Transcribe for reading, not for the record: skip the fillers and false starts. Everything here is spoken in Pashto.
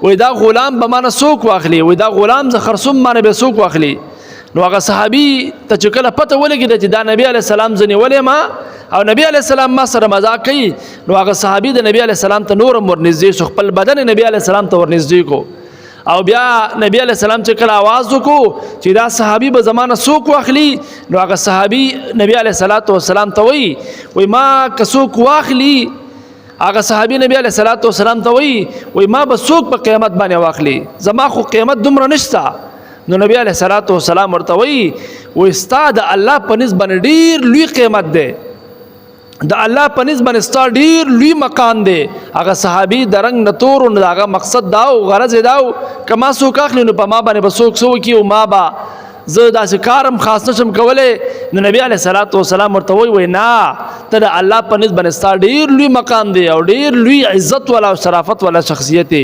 وای دا غلام به مانه څوک واخلي وای دا غلام ز خرصوم مانه به څوک واخلي نو هغه صحابي ته چې کله پته ولګېده چې دا نبی علیه السلام ځنې ولې ما او نبی علیه السلام ما سره مذاق کوي نو هغه صحابي د نبی علیه السلام ته نور هم ورنږدې شو خپل بدن نبی علیه السلام ته ورنږدې کو او بیا نبی علیه السلام چې کله आवाज وکړو چې دا صحابي به زمانه څوک واخلي نو هغه صحابي نبی علیه السلام ته وای ما که څوک واخلي هغه صحابي نبی علیه السلام ته وای ما به څوک په قیامت باندې واخلي زما خو قیامت دومره نشته نو نبی علیه السلام ورته وای ستا د الله په نسبت باندې ډیر لوی قیامت دی د الله په نسبت باندې ستا ډیر لوی مقام دی هغه صحابي د رنګ نه تور نو هغه مقصد دا او غرض دا او کما څوک اخلي نو په ما باندې به څوک څه وکړي او ما به زه داسې کارم خاص نشم کولی نو نبی علیه السلام ورته وای نه ته د الله په نسبت باندې ستا ډیر لوی مقام دی او ډیر لوی عزت والا او شرافت والا شخصیت دی